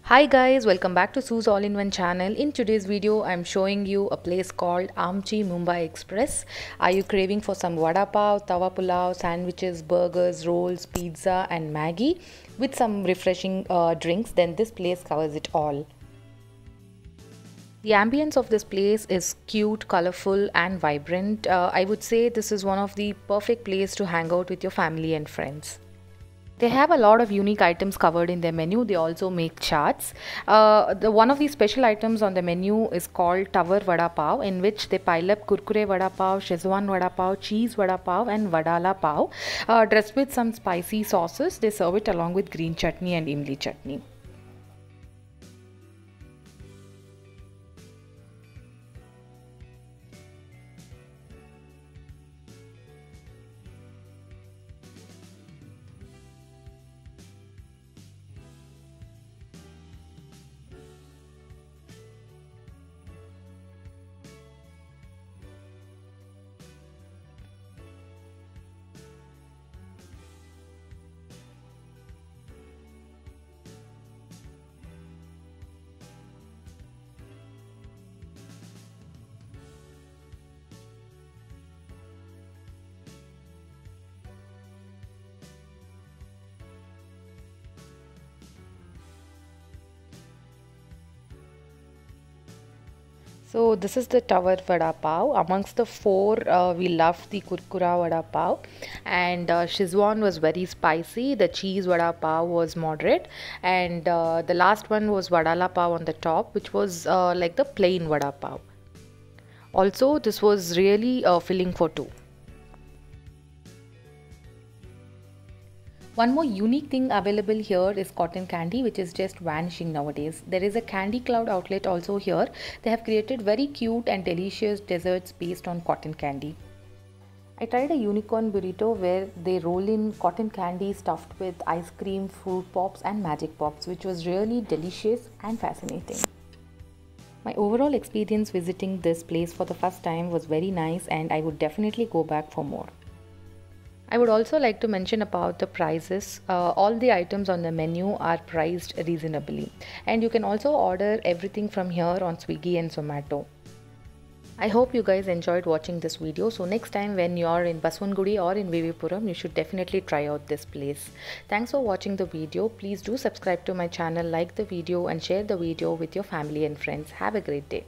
Hi guys, welcome back to Sue's All-in-One channel. In today's video, I'm showing you a place called Amchi Mumbai Express. Are you craving for some vada pav, tawa pulao, sandwiches, burgers, rolls, pizza and Maggi with some refreshing drinks? Then this place covers it all. The ambience of this place is cute, colorful and vibrant. I would say this is one of the perfect place to hang out with your family and friends. They have a lot of unique items covered in their menu. They also make charts. One of the special items on the menu is called Tower Vada Pav, in which they pile up Kurkure Vada Pav, Szechuan Vada Pav, Cheese Vada Pav and Vadala Pav. Dressed with some spicy sauces, they serve it along with green chutney and imli chutney. So this is the Tower Vada Pav. Amongst the four, we loved the Kurkura Vada Pav, and Szechuan was very spicy. The cheese Vada Pav was moderate, and the last one was Vadala Pav on the top, which was like the plain Vada Pav. Also, this was really filling for two. One more unique thing available here is cotton candy, which is just vanishing nowadays. There is a candy cloud outlet also here. They have created very cute and delicious desserts based on cotton candy. I tried a unicorn burrito where they roll in cotton candy stuffed with ice cream, fruit pops and magic pops, which was really delicious and fascinating. My overall experience visiting this place for the first time was very nice, and I would definitely go back for more. I would also like to mention about the prices. All the items on the menu are priced reasonably, and you can also order everything from here on Swiggy and Zomato. I hope you guys enjoyed watching this video. So next time when you are in Baswangudi or in Vivipuram, you should definitely try out this place. Thanks for watching the video. Please do subscribe to my channel, like the video and share the video with your family and friends. Have a great day.